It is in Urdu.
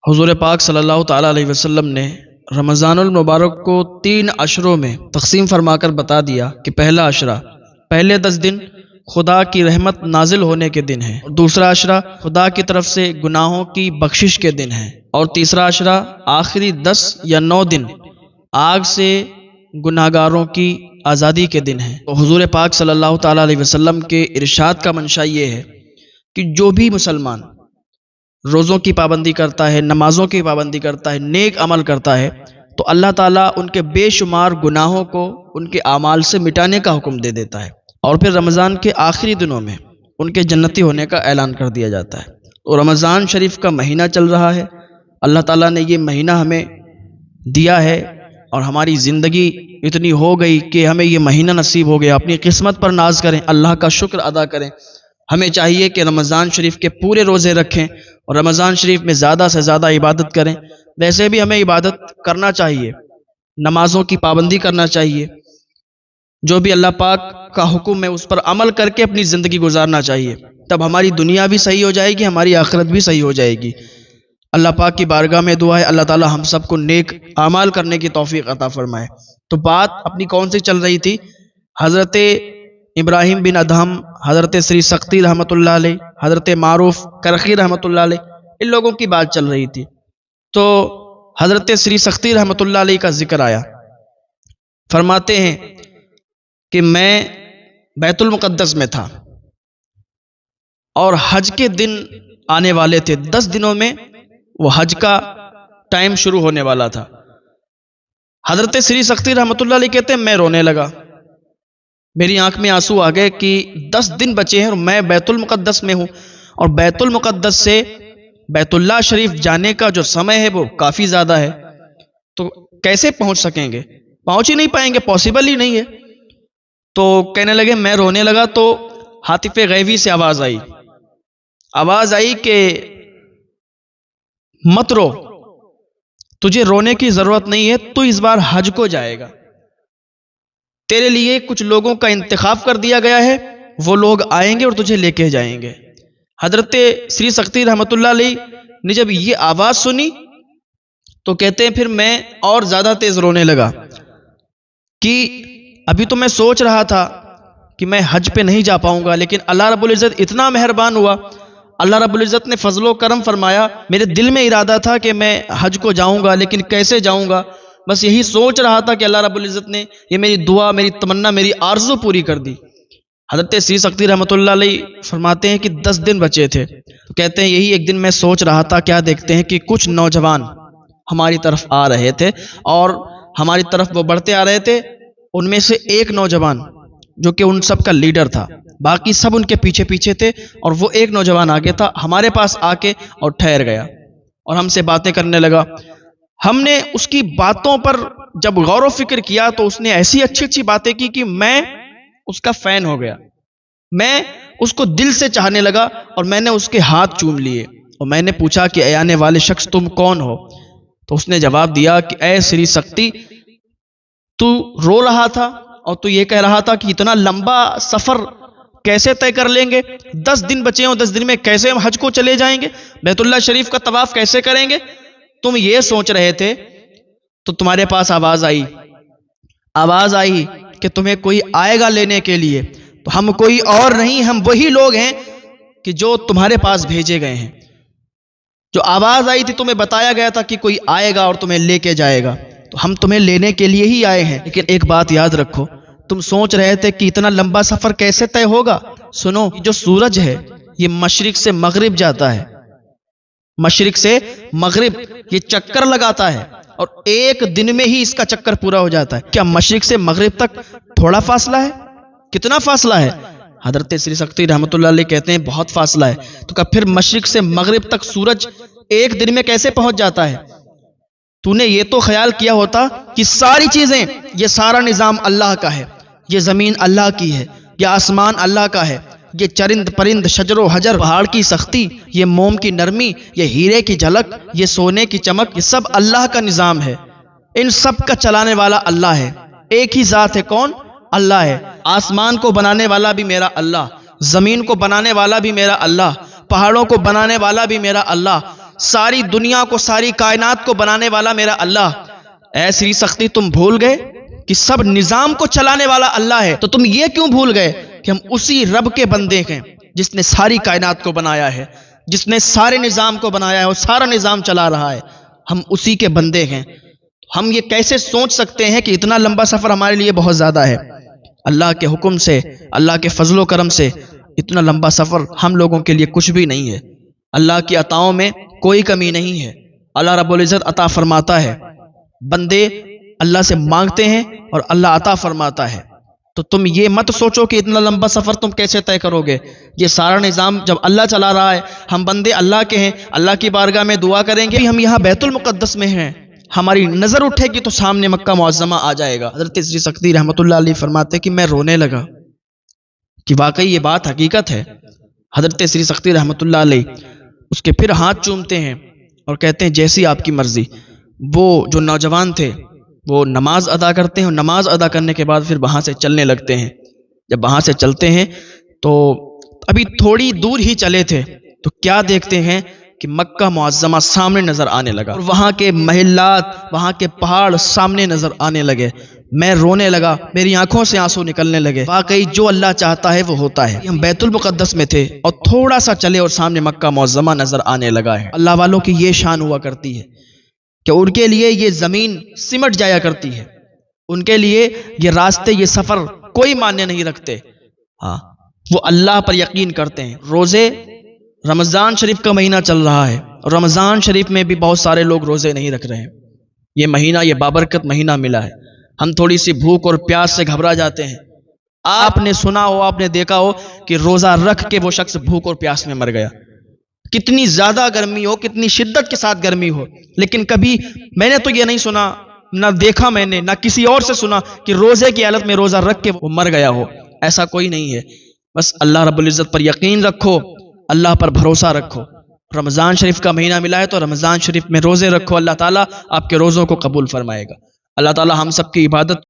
حضور پاک صلی اللہ تعالیٰ علیہ وسلم نے رمضان المبارک کو 3 عشروں میں تقسیم فرما کر بتا دیا کہ پہلا عشرہ پہلے 10 دن خدا کی رحمت نازل ہونے کے دن ہیں، دوسرا عشرہ خدا کی طرف سے گناہوں کی بخشش کے دن ہیں، اور تیسرا عشرہ آخری 10 یا 9 دن آگ سے گناہگاروں کی آزادی کے دن ہیں۔ تو حضور پاک صلی اللہ تعالیٰ علیہ وسلم کے ارشاد کا منشا یہ ہے کہ جو بھی مسلمان روزوں کی پابندی کرتا ہے، نمازوں کی پابندی کرتا ہے، نیک عمل کرتا ہے، تو اللہ تعالیٰ ان کے بے شمار گناہوں کو ان کے اعمال سے مٹانے کا حکم دے دیتا ہے، اور پھر رمضان کے آخری دنوں میں ان کے جنتی ہونے کا اعلان کر دیا جاتا ہے۔ تو رمضان شریف کا مہینہ چل رہا ہے، اللہ تعالیٰ نے یہ مہینہ ہمیں دیا ہے، اور ہماری زندگی اتنی ہو گئی کہ ہمیں یہ مہینہ نصیب ہو گیا۔ اپنی قسمت پر ناز کریں، اللہ کا شکر ادا کریں۔ ہمیں چاہیے کہ رمضان شریف کے پورے روزے رکھیں اور رمضان شریف میں زیادہ سے زیادہ عبادت کریں۔ ویسے بھی ہمیں عبادت کرنا چاہیے، نمازوں کی پابندی کرنا چاہیے، جو بھی اللہ پاک کا حکم ہے اس پر عمل کر کے اپنی زندگی گزارنا چاہیے، تب ہماری دنیا بھی صحیح ہو جائے گی، ہماری آخرت بھی صحیح ہو جائے گی۔ اللہ پاک کی بارگاہ میں دعا ہے اللہ تعالی ہم سب کو نیک اعمال کرنے کی توفیق عطا فرمائے۔ تو بات اپنی کون سی چل رہی تھی؟ حضرت ابراہیم بن ادہم، حضرت سری سختی رحمۃ اللہ علیہ، حضرت معروف کرخی رحمۃ اللہ علیہ، ان لوگوں کی بات چل رہی تھی۔ تو حضرت سری سختی رحمۃ اللہ علیہ کا ذکر آیا، فرماتے ہیں کہ میں بیت المقدس میں تھا اور حج کے دن آنے والے تھے، 10 دنوں میں وہ حج کا ٹائم شروع ہونے والا تھا۔ حضرت سری سختی رحمۃ اللہ علیہ کہتے ہیں میں رونے لگا، میری آنکھ میں آنسو آ گئے کہ 10 دن بچے ہیں اور میں بیت المقدس میں ہوں، اور بیت المقدس سے بیت اللہ شریف جانے کا جو سمے ہے وہ کافی زیادہ ہے، تو کیسے پہنچ سکیں گے؟ پہنچ ہی نہیں پائیں گے، پاسبل ہی نہیں ہے۔ تو کہنے لگے، میں رونے لگا تو ہاتف غیبی سے آواز آئی کہ مت رو، تجھے رونے کی ضرورت نہیں ہے، تو اس بار حج کو جائے گا، تیرے لیے کچھ لوگوں کا انتخاب کر دیا گیا ہے، وہ لوگ آئیں گے اور تجھے لے کے جائیں گے۔ حضرت سری سختی رحمۃ اللہ علیہ نے جب یہ آواز سنی تو کہتے ہیں پھر میں اور زیادہ تیز رونے لگا کہ ابھی تو میں سوچ رہا تھا کہ میں حج پہ نہیں جا پاؤں گا، لیکن اللہ رب العزت اتنا مہربان ہوا، اللہ رب العزت نے فضل و کرم فرمایا، میرے دل میں ارادہ تھا کہ میں حج کو جاؤں گا، لیکن کیسے جاؤں گا، بس یہی سوچ رہا تھا کہ اللہ رب العزت نے یہ میری دعا، میری تمنا، میری آرزو پوری کر دی۔ حضرت سری سختی رحمۃ اللہ علیہ فرماتے ہیں کہ 10 دن بچے تھے، تو کہتے ہیں یہی ایک دن میں سوچ رہا تھا، کیا دیکھتے ہیں کہ کچھ نوجوان ہماری طرف آ رہے تھے اور ہماری طرف وہ بڑھتے آ رہے تھے، ان میں سے ایک نوجوان جو کہ ان سب کا لیڈر تھا، باقی سب ان کے پیچھے پیچھے تھے، اور وہ ایک نوجوان آگے تھا، ہمارے پاس آ کے اور ٹھہر گیا اور ہم سے باتیں کرنے لگا۔ ہم نے اس کی باتوں پر جب غور و فکر کیا تو اس نے ایسی اچھی باتیں کی کہ میں اس کا فین ہو گیا، میں اس کو دل سے چاہنے لگا، اور میں نے اس کے ہاتھ چوم لیے، اور میں نے پوچھا کہ اے آنے والے شخص تم کون ہو؟ تو اس نے جواب دیا کہ اے سری سختی، تو رو رہا تھا اور تو یہ کہہ رہا تھا کہ اتنا لمبا سفر کیسے طے کر لیں گے، 10 دن بچے ہیں، 10 دن میں کیسے ہم حج کو چلے جائیں گے، بیت اللہ شریف کا طواف کیسے کریں گے؟ تم یہ سوچ رہے تھے تو تمہارے پاس آواز آئی کہ تمہیں کوئی آئے گا لینے کے لیے، تو ہم کوئی اور نہیں، ہم وہی لوگ ہیں کہ جو تمہارے پاس بھیجے گئے ہیں۔ جو آواز آئی تھی تمہیں بتایا گیا تھا کہ کوئی آئے گا اور تمہیں لے کے جائے گا، تو ہم تمہیں لینے کے لیے ہی آئے ہیں۔ لیکن ایک بات یاد رکھو، تم سوچ رہے تھے کہ اتنا لمبا سفر کیسے طے ہوگا؟ سنو، جو سورج ہے یہ مشرق سے مغرب جاتا ہے، مشرق سے مغرب یہ چکر لگاتا ہے، اور ایک دن میں ہی اس کا چکر پورا ہو جاتا ہے۔ کیا مشرق سے مغرب تک تھوڑا فاصلہ ہے؟ کتنا فاصلہ ہے؟ حضرت سری سختی رحمۃ اللہ علیہ کہتے ہیں بہت فاصلہ ہے۔ تو کیا پھر مشرق سے مغرب تک سورج ایک دن میں کیسے پہنچ جاتا ہے؟ تو نے یہ تو خیال کیا ہوتا کہ ساری چیزیں، یہ سارا نظام اللہ کا ہے، یہ زمین اللہ کی ہے، یہ آسمان اللہ کا ہے، یہ چرند پرند، شجر و حجر، پہاڑ کی سختی، یہ موم کی نرمی، یہ ہیرے کی جھلک، یہ سونے کی چمک، یہ سب اللہ کا نظام ہے، ان سب کا چلانے والا اللہ ہے، ایک ہی ذات ہے، کون؟ اللہ ہے۔ آسمان کو بنانے والا بھی میرا اللہ، زمین کو بنانے والا بھی میرا اللہ، پہاڑوں کو بنانے والا بھی میرا اللہ، ساری دنیا کو، ساری کائنات کو بنانے والا میرا اللہ۔ اے سری سختی، تم بھول گئے کہ سب نظام کو چلانے والا اللہ ہے، تو تم یہ کیوں بھول گئے کہ ہم اسی رب کے بندے ہیں جس نے ساری کائنات کو بنایا ہے، جس نے سارے نظام کو بنایا ہے اور سارا نظام چلا رہا ہے، ہم اسی کے بندے ہیں۔ ہم یہ کیسے سوچ سکتے ہیں کہ اتنا لمبا سفر ہمارے لیے بہت زیادہ ہے؟ اللہ کے حکم سے، اللہ کے فضل و کرم سے اتنا لمبا سفر ہم لوگوں کے لیے کچھ بھی نہیں ہے۔ اللہ کی عطاؤں میں کوئی کمی نہیں ہے۔ اللہ رب العزت عطا فرماتا ہے، بندے اللہ سے مانگتے ہیں اور اللہ عطا فرماتا ہے۔ تو تم یہ مت سوچو کہ اتنا لمبا سفر تم کیسے طے کرو گے۔ یہ سارا نظام جب اللہ چلا رہا ہے، ہم بندے اللہ کے ہیں، اللہ کی بارگاہ میں دعا کریں گے۔ ہم یہاں بیت المقدس میں ہیں، ہماری نظر اٹھے گی تو سامنے مکہ معظمہ آ جائے گا۔ حضرت سری سختی رحمۃ اللہ علیہ فرماتے کہ میں رونے لگا کہ واقعی یہ بات حقیقت ہے۔ حضرت سری سختی رحمۃ اللہ علیہ اس کے پھر ہاتھ چومتے ہیں اور کہتے ہیں جیسی آپ کی مرضی۔ وہ جو نوجوان تھے وہ نماز ادا کرتے ہیں اور نماز ادا کرنے کے بعد پھر وہاں سے چلنے لگتے ہیں۔ جب وہاں سے چلتے ہیں تو ابھی تھوڑی دور ہی چلے تھے تو کیا دیکھتے ہیں کہ مکہ معظمہ سامنے نظر آنے لگا اور وہاں کے محلات، وہاں کے پہاڑ سامنے نظر آنے لگے۔ میں رونے لگا، میری آنکھوں سے آنسو نکلنے لگے۔ واقعی جو اللہ چاہتا ہے وہ ہوتا ہے۔ ہم بیت المقدس میں تھے اور تھوڑا سا چلے اور سامنے مکہ معظمہ نظر آنے لگا ہے۔ اللہ والوں کی یہ شان ہوا کرتی ہے کہ ان کے لیے یہ زمین سمٹ جایا کرتی ہے، ان کے لیے یہ راستے، یہ سفر کوئی معنی نہیں رکھتے۔ ہاں، وہ اللہ پر یقین کرتے ہیں۔ روزے رمضان شریف کا مہینہ چل رہا ہے اور رمضان شریف میں بھی بہت سارے لوگ روزے نہیں رکھ رہے ہیں۔ یہ مہینہ، یہ بابرکت مہینہ ملا ہے، ہم تھوڑی سی بھوک اور پیاس سے گھبرا جاتے ہیں۔ آپ نے سنا ہو، آپ نے دیکھا ہو کہ روزہ رکھ کے وہ شخص بھوک اور پیاس میں مر گیا۔ کتنی زیادہ گرمی ہو، کتنی شدت کے ساتھ گرمی ہو، لیکن کبھی میں نے تو یہ نہیں سنا، نہ دیکھا میں نے، نہ کسی اور سے سنا کہ روزے کی حالت میں روزہ رکھ کے وہ مر گیا ہو۔ ایسا کوئی نہیں ہے۔ بس اللہ رب العزت پر یقین رکھو، اللہ پر بھروسہ رکھو۔ رمضان شریف کا مہینہ ملا ہے تو رمضان شریف میں روزے رکھو، اللہ تعالیٰ آپ کے روزوں کو قبول فرمائے گا۔ اللہ تعالیٰ ہم سب کی عبادت